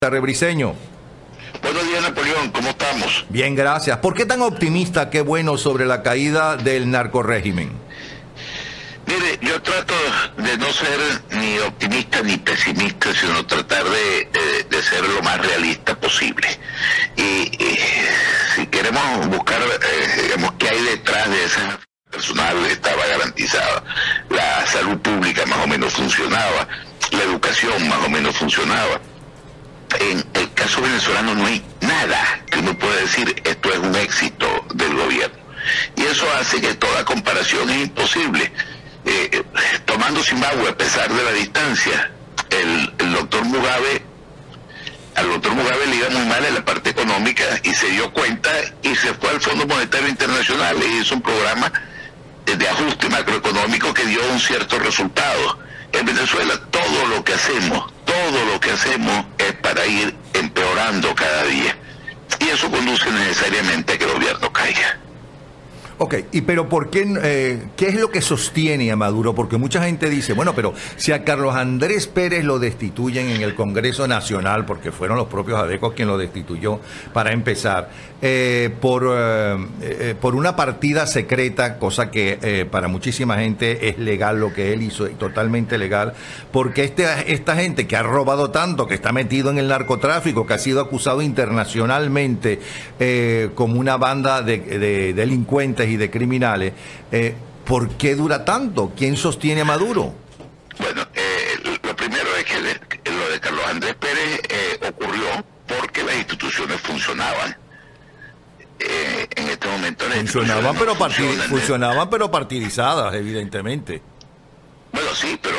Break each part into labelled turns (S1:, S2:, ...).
S1: tardes, Briceño.
S2: Buenos días, Napoleón, ¿cómo estamos?
S1: Bien, gracias. ¿Por qué tan optimista, qué bueno, sobre la caída del narcorrégimen?
S2: Mire, yo trato de no ser ni optimista ni pesimista, sino tratar de ser lo más realista posible. Y si queremos buscar, digamos, qué hay detrás de esa personal, estaba garantizada. La salud pública más o menos funcionaba, la educación más o menos funcionaba. En el caso venezolano no hay nada que uno pueda decir esto es un éxito del gobierno. Y eso hace que toda comparación es imposible. Tomando Zimbabue, a pesar de la distancia, al doctor Mugabe le iba muy mal en la parte económica y se dio cuenta y se fue al Fondo Monetario Internacional y hizo un programa de ajuste macroeconómico que dio un cierto resultado. En Venezuela todo lo que hacemos es para ir empeorando cada día. Y eso conduce necesariamente a que el gobierno caiga.
S1: Ok, pero ¿por qué, qué es lo que sostiene a Maduro? Porque mucha gente dice, bueno, pero si a Carlos Andrés Pérez lo destituyen en el Congreso Nacional, porque fueron los propios adecos quien lo destituyó para empezar, por una partida secreta, cosa que para muchísima gente es legal lo que él hizo, totalmente legal, porque esta gente que ha robado tanto, que está metido en el narcotráfico, que ha sido acusado internacionalmente como una banda de delincuentes y de criminales, ¿por qué dura tanto? ¿Quién sostiene a Maduro?
S2: Bueno, lo primero es que lo de Carlos Andrés Pérez ocurrió porque las instituciones funcionaban. En este momento
S1: funcionaban pero partidizadas, evidentemente.
S2: Bueno, sí, pero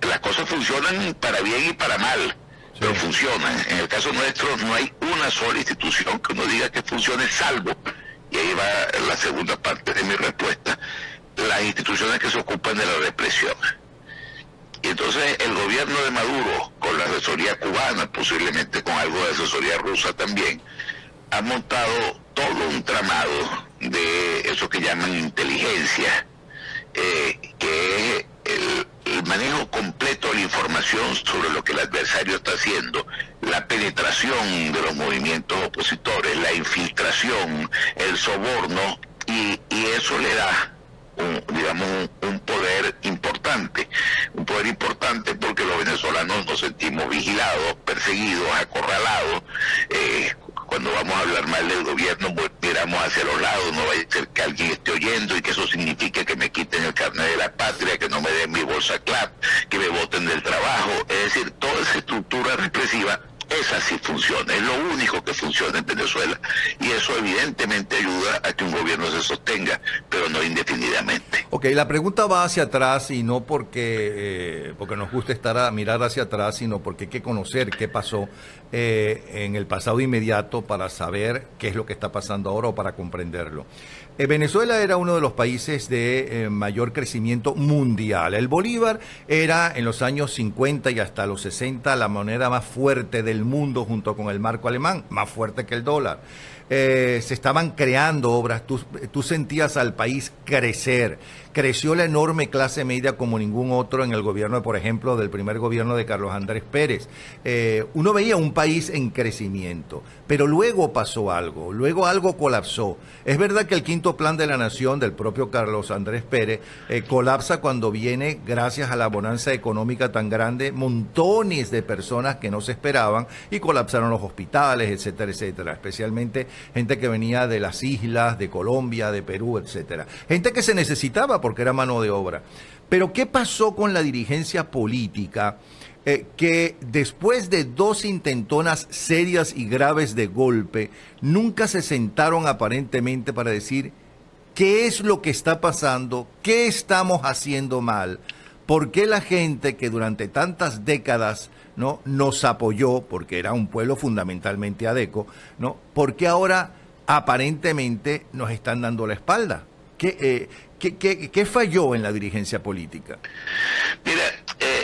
S2: las cosas funcionan para bien y para mal. Sí. Pero funcionan. En el caso nuestro no hay una sola institución que uno diga que funcione, salvo, y ahí va la segunda parte de mi respuesta, las instituciones que se ocupan de la represión. Y entonces el gobierno de Maduro, con la asesoría cubana, posiblemente con algo de asesoría rusa también, ha montado todo un tramado de eso que llaman inteligencia, que es el manejo completo de la información sobre lo que el adversario está haciendo, la penetración de los movimientos opositores, la infiltración, el soborno, y eso le da un poder importante porque los venezolanos nos sentimos vigilados, perseguidos, acorralados. Cuando vamos a hablar mal del gobierno, miramos hacia los lados, no vaya a ser que alguien esté oyendo y que eso signifique que me quiten el carnet de la patria, que no me den mi bolsa CLAP, que me boten del trabajo. Es decir, toda esa estructura represiva, esa sí funciona, es lo único que funciona en Venezuela, y eso evidentemente ayuda a que un gobierno se sostenga, pero no indefinidamente.
S1: Ok, la pregunta va hacia atrás, y no porque nos gusta mirar hacia atrás, sino porque hay que conocer qué pasó en el pasado inmediato para saber qué es lo que está pasando ahora o para comprenderlo. Venezuela era uno de los países de mayor crecimiento mundial. El bolívar era en los años 50 y hasta los 60 la moneda más fuerte del mundo, junto con el marco alemán, más fuerte que el dólar. Se estaban creando obras, tú sentías al país crecer. Creció la enorme clase media como ningún otro en el gobierno, por ejemplo, del primer gobierno de Carlos Andrés Pérez. Uno veía un país en crecimiento, pero luego pasó algo, luego algo colapsó. Es verdad que el quinto plan de la nación del propio Carlos Andrés Pérez colapsa cuando viene, gracias a la bonanza económica tan grande, montones de personas que no se esperaban, y colapsaron los hospitales, etcétera, etcétera, especialmente gente que venía de las islas, de Colombia, de Perú, etcétera. Gente que se necesitaba porque era mano de obra. Pero ¿qué pasó con la dirigencia política? Que después de dos intentonas serias y graves de golpe, nunca se sentaron aparentemente para decir qué es lo que está pasando, qué estamos haciendo mal, por qué la gente que durante tantas décadas nos apoyó, porque era un pueblo fundamentalmente adeco, por qué ahora aparentemente nos están dando la espalda. ¿Qué falló en la dirigencia política?
S2: Mira,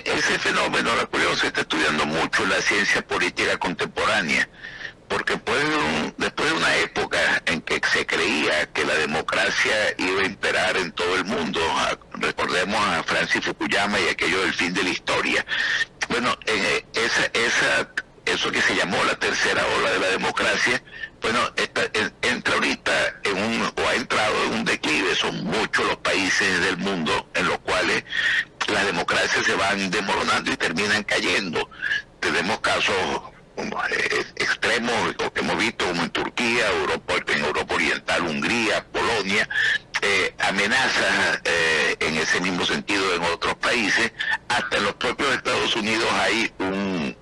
S2: ese fenómeno, Napoleón, se está estudiando mucho en la ciencia política contemporánea, porque después de una época en que se creía que la democracia iba a imperar en todo el mundo, recordemos a Francis Fukuyama y aquello del fin de la historia. Bueno, eso que se llamó la tercera ola de la democracia, bueno, entra ahorita o ha entrado en un declive. Son muchos los países del mundo en los cuales las democracias se van desmoronando y terminan cayendo. Tenemos casos extremos que hemos visto, como en Turquía, en Europa Oriental, Hungría, Polonia, amenazas en ese mismo sentido en otros países. Hasta en los propios Estados Unidos hay un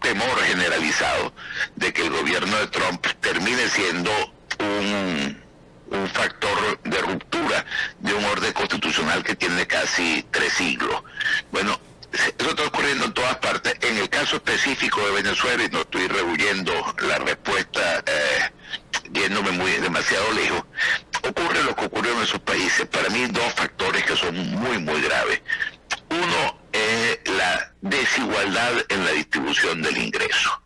S2: temor generalizado de que el gobierno de Trump termine siendo un factor de ruptura de un orden constitucional que tiene casi 3 siglos. Bueno, eso está ocurriendo en todas partes. En el caso específico de Venezuela, y no estoy rehuyendo la respuesta yéndome demasiado lejos, ocurre lo que ocurrió en esos países. Para mí, 2 factores que son muy graves. Uno es la desigualdad en la distribución del ingreso.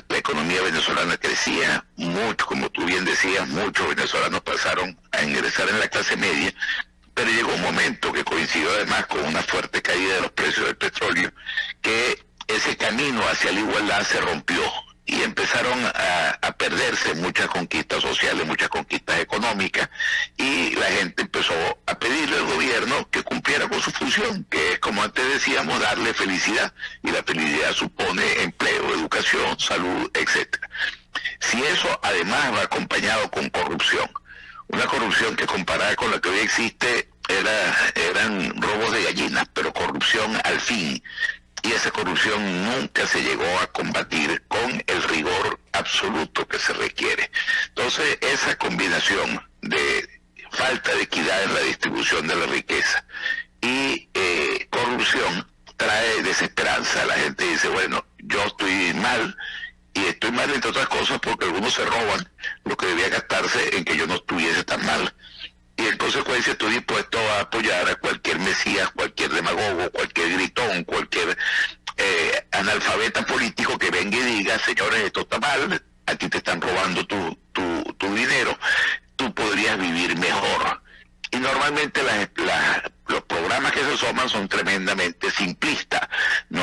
S2: La economía venezolana crecía mucho, como tú bien decías, muchos venezolanos pasaron a ingresar en la clase media, pero llegó un momento que coincidió además con una fuerte caída de los precios del petróleo, que ese camino hacia la igualdad se rompió y empezaron a perderse muchas conquistas sociales, muchas conquistas económicas, y la gente empezó a pedirle al gobierno que cumpliera con su función, que es, como antes decíamos, darle felicidad, y la felicidad supone empleo, educación, salud, etcétera. Si eso además va acompañado con corrupción, una corrupción que comparada con la que hoy existe eran robos de gallinas, pero corrupción al fin. Y esa corrupción nunca se llegó a combatir con el rigor absoluto que se requiere. Entonces, esa combinación de falta de equidad en la distribución de la riqueza y corrupción trae desesperanza. La gente dice, bueno, yo estoy mal, y estoy mal entre otras cosas porque algunos se roban lo que debía gastarse en que yo no estuviese tan mal. Y en consecuencia estoy dispuesto a apoyar a cualquier mesías, cualquier demagogo, cualquier gritón, cualquier analfabeta político que venga y diga, señores, esto está mal, aquí te están robando tu dinero, tú podrías vivir mejor. Y normalmente los programas que se asoman son tremendamente simplistas. No,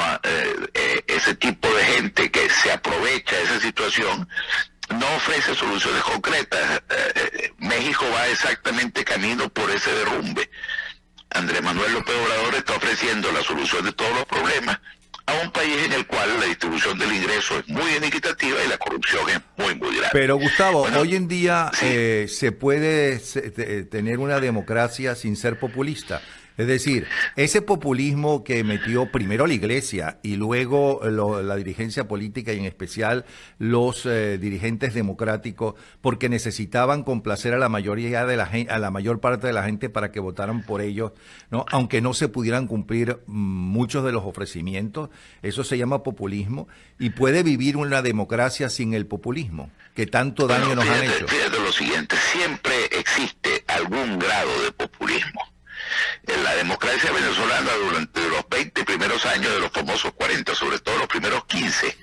S2: ese tipo de gente que se aprovecha de esa situación no ofrece soluciones concretas. México va exactamente camino por ese derrumbe. Andrés Manuel López Obrador está ofreciendo la solución de todos los problemas a un país en el cual la distribución del ingreso es muy inequitativa y la corrupción es muy grave.
S1: Pero Gustavo,
S2: bueno,
S1: hoy en día
S2: sí.
S1: se puede tener una democracia sin ser populista. Es decir, ese populismo que metió primero la Iglesia y luego la dirigencia política y en especial los dirigentes democráticos, porque necesitaban complacer a la mayoría de a la mayor parte de la gente para que votaran por ellos, ¿no? Aunque no se pudieran cumplir muchos de los ofrecimientos, eso se llama populismo, y puede vivir una democracia sin el populismo, que tanto daño nos han hecho.
S2: Fíjate lo siguiente, siempre existe algún grado de populismo. En la democracia venezolana, durante los 20 primeros años de los famosos 40, sobre todo los primeros 15,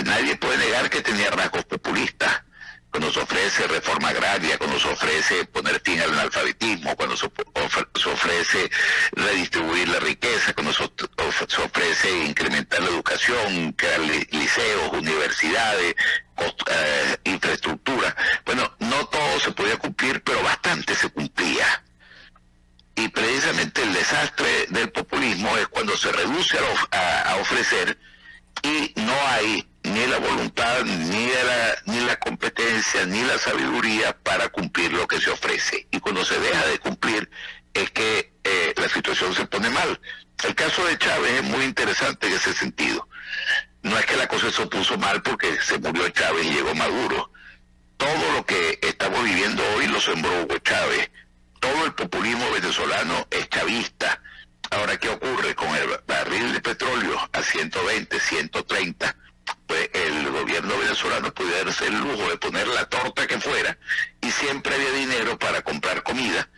S2: nadie puede negar que tenía rasgos populistas. Cuando se ofrece reforma agraria, cuando se ofrece poner fin al analfabetismo, cuando se ofrece redistribuir la riqueza, cuando se ofrece incrementar la educación, crear liceos, universidades, infraestructura. Bueno, no todo se podía cumplir, pero bastante se cumplía. Y precisamente el desastre del populismo es cuando se reduce a ofrecer y no hay ni la voluntad, ni la competencia, ni la sabiduría para cumplir lo que se ofrece. Y cuando se deja de cumplir es que la situación se pone mal. El caso de Chávez es muy interesante en ese sentido. No es que la cosa se puso mal porque se murió Chávez y llegó Maduro. Todo lo que estamos viviendo hoy lo sembró Hugo Chávez. Todo el populismo venezolano es chavista. Ahora, ¿qué ocurre con el barril de petróleo a 120, 130? Pues el gobierno venezolano puede darse el lujo de poner la torta que fuera y siempre había dinero para comprar comida,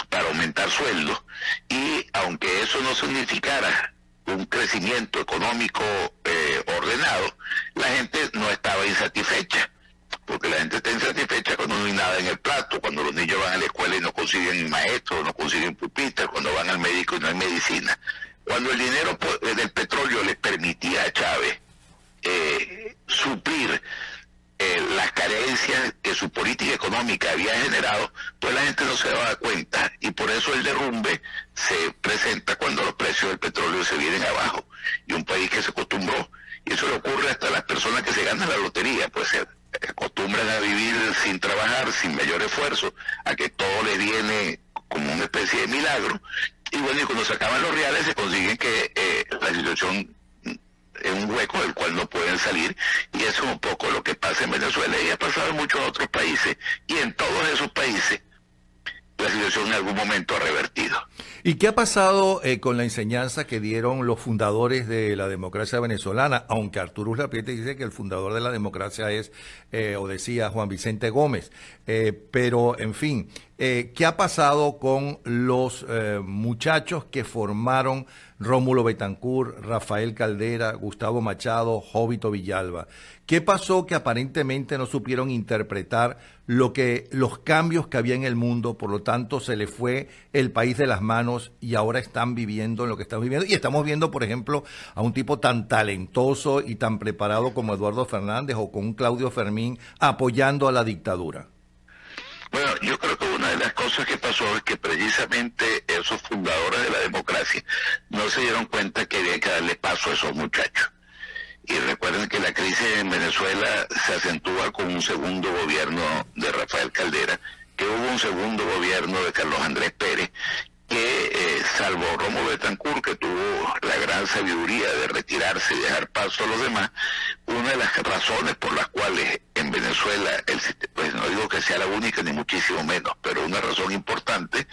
S2: para aumentar sueldos, y aunque eso no significara un crecimiento económico ordenado, la gente no estaba insatisfecha. Porque la gente está insatisfecha cuando no hay nada en el plato, cuando los niños van a la escuela y no consiguen maestros, no consiguen pupitres, cuando van al médico y no hay medicina. Cuando el dinero del petróleo le permitía a Chávez suplir las carencias que su política económica había generado, pues la gente no se daba cuenta, y por eso el derrumbe se presenta cuando los precios del petróleo se vienen abajo, y un país que se acostumbró, y eso le ocurre hasta a las personas que se ganan la lotería, pues se acostumbran a vivir sin trabajar, sin mayor esfuerzo, a que todo les viene como una especie de milagro, y bueno, y cuando se acaban los reales se consiguen que la situación es un hueco del cual no pueden salir, y eso es un poco lo que pasa en Venezuela y ha pasado en muchos otros países, y en todos esos países la situación en algún momento ha revertido.
S1: ¿Y qué ha pasado con la enseñanza que dieron los fundadores de la democracia venezolana? Aunque Arturo Urlaprieta dice que el fundador de la democracia es, o decía, Juan Vicente Gómez. Pero, en fin, ¿qué ha pasado con los muchachos que formaron Rómulo Betancourt, Rafael Caldera, Gustavo Machado, Jovito Villalba? ¿Qué pasó que aparentemente no supieron interpretar los cambios que había en el mundo? Por lo tanto, se le fue el país de las manos y ahora están viviendo en lo que están viviendo. Y estamos viendo, por ejemplo, a un tipo tan talentoso y tan preparado como Eduardo Fernández o con un Claudio Fermín apoyando a la dictadura.
S2: Bueno, yo creo que una de las cosas que pasó es que precisamente esos fundadores de la democracia no se dieron cuenta que había que darle paso a esos muchachos. Y recuerden que la crisis en Venezuela se acentúa con un segundo gobierno de Rafael Caldera, que hubo un segundo gobierno de Carlos Andrés Pérez, que salvo Rómulo Betancourt, que tuvo la gran sabiduría de retirarse y dejar paso a los demás, una de las razones por las cuales en Venezuela, pues no digo que sea la única ni muchísimo menos, pero una razón importante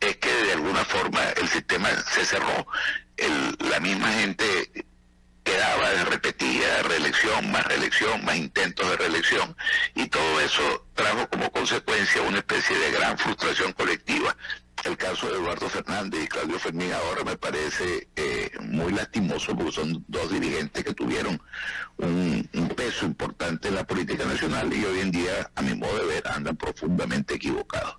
S2: es que de alguna forma el sistema se cerró. La misma gente quedaba, repetía reelección, más intentos de reelección, y todo eso trajo como consecuencia una especie de gran frustración colectiva. El caso de Eduardo Fernández y Claudio Fermín ahora me parece muy lastimoso, porque son dos dirigentes que tuvieron un peso importante en la política nacional y hoy en día, a mi modo de ver, andan profundamente equivocados.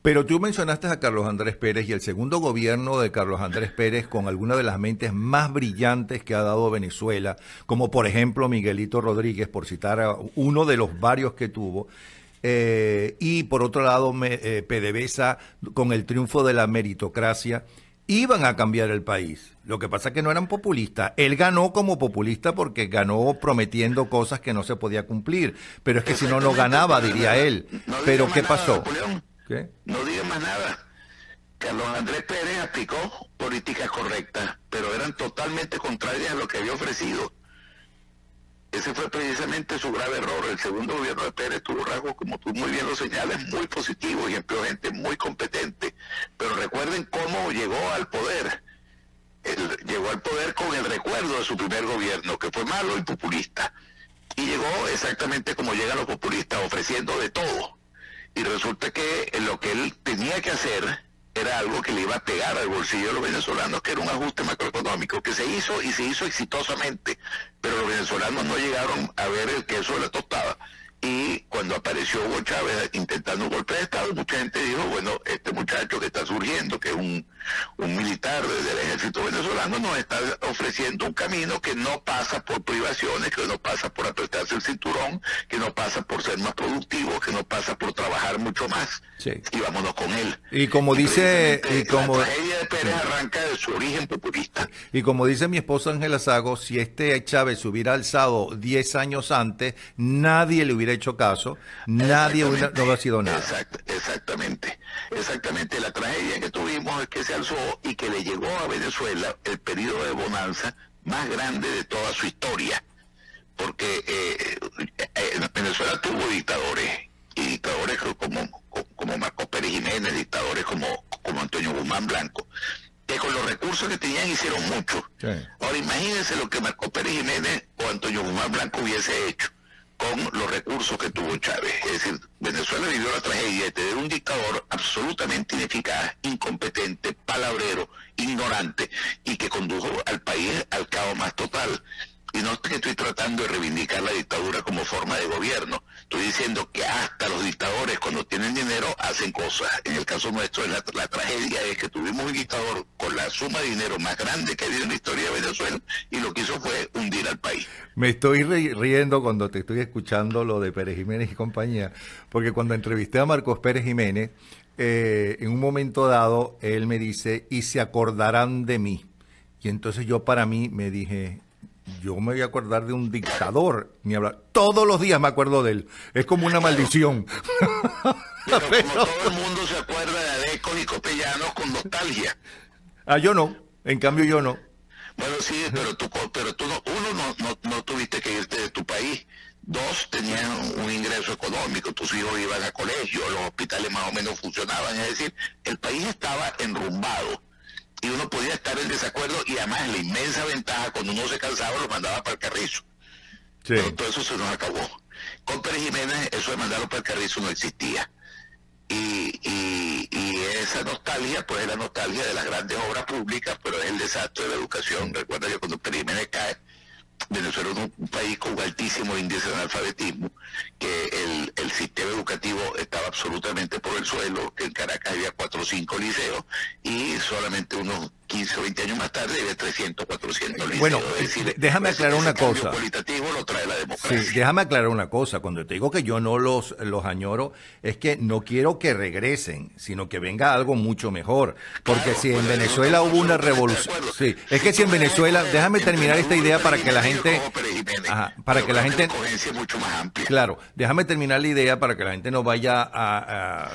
S1: Pero tú mencionaste a Carlos Andrés Pérez y el segundo gobierno de Carlos Andrés Pérez con algunas de las mentes más brillantes que ha dado Venezuela, como por ejemplo Miguelito Rodríguez, por citar a uno de los varios que tuvo, y por otro lado PDVSA con el triunfo de la meritocracia, iban a cambiar el país. Lo que pasa es que no eran populistas. Él ganó como populista porque ganó prometiendo cosas que no se podía cumplir. Pero es que si no, no ganaba, diría él. Pero ¿qué pasó?
S2: ¿Qué? No diga más nada. Carlos Andrés Pérez aplicó políticas correctas, pero eran totalmente contrarias a lo que había ofrecido. Ese fue precisamente su grave error. El segundo gobierno de Pérez tuvo rasgos, como tú muy bien lo señalas, muy positivos y empleó gente muy competente. Pero recuerden cómo llegó al poder. Él llegó al poder con el recuerdo de su primer gobierno, que fue malo y populista. Y llegó exactamente como llegan los populistas, ofreciendo de todo. Y resulta que lo que él tenía que hacer era algo que le iba a pegar al bolsillo de los venezolanos, que era un ajuste macroeconómico, que se hizo y se hizo exitosamente, pero los venezolanos no llegaron a ver el queso de la tostada. Y cuando apareció Hugo Chávez intentando un golpe de Estado, mucha gente dijo, bueno, este muchacho que está surgiendo, que es un militar del ejército venezolano, nos está ofreciendo un camino que no pasa por privaciones, que no pasa por apretarse el cinturón, que no pasa por ser más productivo, que no pasa por trabajar mucho más. Sí. Y vámonos con él.
S1: Y como dice...
S2: la tragedia de Pérez arranca de su origen populista.
S1: Y como dice mi esposa Ángela Sago, si este Chávez se hubiera alzado 10 años antes, nadie le hubiera hecho caso, nadie no hubiera sido nada.
S2: Exactamente. La tragedia que tuvimos es que se alzó y que le llegó a Venezuela el periodo de bonanza más grande de toda su historia, porque Venezuela tuvo dictadores, y dictadores como Marcos Pérez Jiménez, dictadores como Antonio Guzmán Blanco, que con los recursos que tenían hicieron mucho. Sí. Ahora imagínense lo que Marcos Pérez Jiménez o Antonio Guzmán Blanco hubiese hecho con los recursos que tuvo Chávez. Es decir, Venezuela vivió la tragedia de tener un dictador absolutamente ineficaz, incompetente, palabrero, ignorante, y que condujo al país al caos más total. y no es que estoy tratando de reivindicar la dictadura como forma de gobierno. Estoy diciendo que hasta los dictadores, cuando tienen dinero, hacen cosas. En el caso nuestro, la tragedia es que tuvimos un dictador con la suma de dinero más grande que ha habido en la historia de Venezuela, y lo que hizo fue hundir al país.
S1: Me estoy riendo cuando te estoy escuchando lo de Pérez Jiménez y compañía, porque cuando entrevisté a Marcos Pérez Jiménez, en un momento dado, él me dice, y se acordarán de mí. Y entonces yo para mí me dije, yo me voy a acordar de un dictador, ni hablar. Todos los días me acuerdo de él. Es como una maldición.
S2: Pero como todo el mundo se acuerda de Adecos y Copellanos con nostalgia.
S1: Ah, yo no. En cambio, yo no.
S2: Bueno, sí, pero tú no, uno, no tuviste que irte de tu país. Dos, tenían un ingreso económico, tus hijos iban a colegio, los hospitales más o menos funcionaban. Es decir, el país estaba enrumbado. Y uno podía estar en desacuerdo, y además la inmensa ventaja, cuando uno se cansaba, lo mandaba para el carrizo. Sí. Pero todo eso se nos acabó. Con Pérez Jiménez, eso de mandarlo para el carrizo no existía. Y esa nostalgia, pues es la nostalgia de las grandes obras públicas, pero es el desastre de la educación. Recuerda que cuando Pérez Jiménez cae, Venezuela es un país con altísimo índice de analfabetismo, que el sistema educativo estaba absolutamente por el suelo, que en Caracas había 4 o 5 liceos, y solamente unos 15 o 20 años más tarde había 300, 400 liceos.
S1: Bueno,
S2: es decir,
S1: déjame aclarar una cosa.
S2: El cualitativo lo trae la democracia.
S1: Sí, déjame aclarar una cosa. Cuando te digo que yo no los añoro, es que no quiero que regresen, sino que venga algo mucho mejor. Porque claro, si en Venezuela hubo una revolución... Sí, es que si en Venezuela... Déjame terminar esta idea para que la gente... Ajá, para que la gente...
S2: mucho más amplia.
S1: Claro, déjame terminar la idea para que la gente no vaya a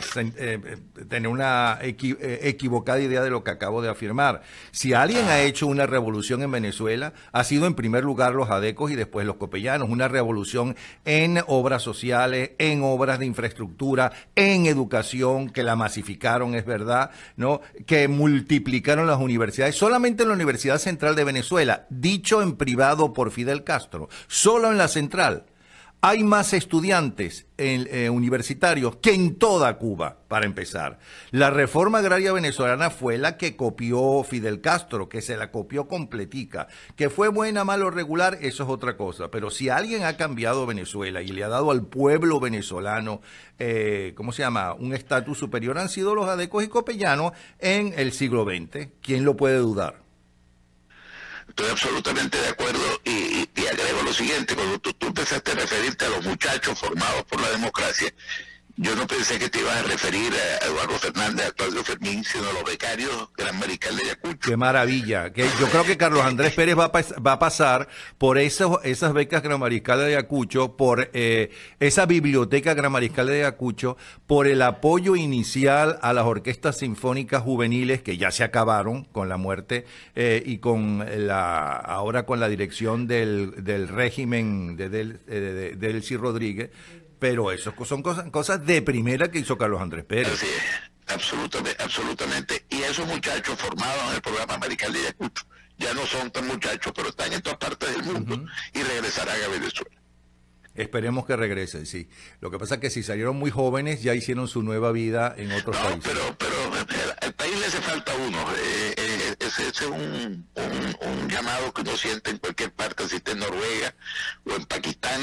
S1: tener una equivocada idea de lo que acabo de afirmar. Si alguien ha hecho una revolución en Venezuela, ha sido en primer lugar los adecos y después los copellanos. Una revolución en obras sociales, en obras de infraestructura, en educación, que la masificaron, es verdad, ¿no? Que multiplicaron las universidades. Solamente en la Universidad Central de Venezuela, dicho en privado por Fidel Castro, solo en la Central, hay más estudiantes universitarios que en toda Cuba, para empezar. La reforma agraria venezolana fue la que copió Fidel Castro, que se la copió completica. Que fue buena, mal o regular, eso es otra cosa. Pero si alguien ha cambiado Venezuela y le ha dado al pueblo venezolano, ¿cómo se llama?, un estatus superior, han sido los adecos y copellanos en el siglo XX. ¿Quién lo puede dudar?
S2: Estoy absolutamente de acuerdo, y agrego lo siguiente: cuando tú empezaste a referirte a los muchachos formados por la democracia, yo no pensé que te ibas a referir a Eduardo Fernández, a Claudio Fermín, sino a los becarios Gran Mariscal de Ayacucho.
S1: ¡Qué maravilla! Yo creo que Carlos Andrés Pérez va a pasar por esas becas Gran Mariscal de Ayacucho, por esa biblioteca Gran Mariscal de Ayacucho, por el apoyo inicial a las orquestas sinfónicas juveniles que ya se acabaron con la muerte, y con ahora con la dirección del régimen de Delcy Rodríguez. Pero eso son cosas de primera que hizo Carlos Andrés Pérez.
S2: Así es, absolutamente. Y esos muchachos formados en el programa Mariscal de Ayacucho ya no son tan muchachos, pero están en todas partes del mundo, y regresarán a Venezuela.
S1: Esperemos que regresen, sí. Lo que pasa es que si salieron muy jóvenes, ya hicieron su nueva vida en otros países.
S2: Pero al país le hace falta uno. Ese es un llamado que uno siente en cualquier parte, si está en Noruega o en Pakistán.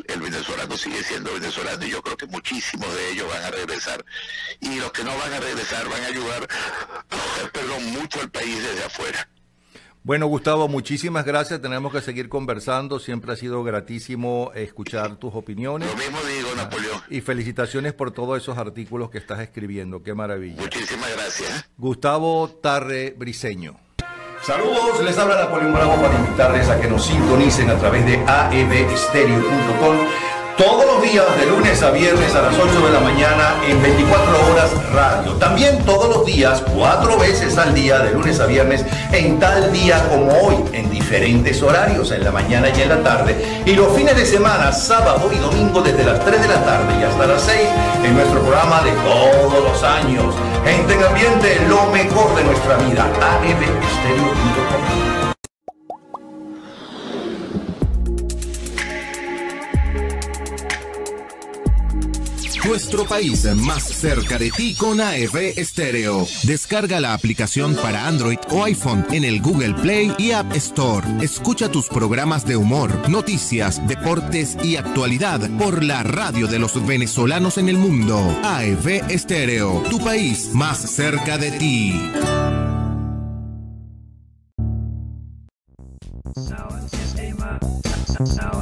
S2: El venezolano sigue siendo venezolano, y yo creo que muchísimos de ellos van a regresar. Y los que no van a regresar van a ayudar, mucho al país desde afuera.
S1: Bueno, Gustavo, muchísimas gracias. Tenemos que seguir conversando. Siempre ha sido gratísimo escuchar tus opiniones.
S2: Lo mismo digo, Napoleón.
S1: Y felicitaciones por todos esos artículos que estás escribiendo. Qué maravilla.
S2: Muchísimas gracias.
S1: Gustavo Tarre Briceño. Saludos, les habla Napoleón Bravo para invitarles a que nos sintonicen a través de aebestereo.com. Todos los días, de lunes a viernes a las 8 de la mañana, en 24 horas radio. También todos los días, 4 veces al día, de lunes a viernes, en tal día como hoy, en diferentes horarios, en la mañana y en la tarde. Y los fines de semana, sábado y domingo, desde las 3 de la tarde y hasta las 6, en nuestro programa de todos los años. Gente en ambiente, lo mejor de nuestra vida. aebestereo.com.
S3: Nuestro país más cerca de ti con AEV Estéreo. Descarga la aplicación para Android o iPhone en el Google Play y App Store. Escucha tus programas de humor, noticias, deportes y actualidad por la radio de los venezolanos en el mundo. AEV Estéreo, tu país más cerca de ti.
S4: Sound system.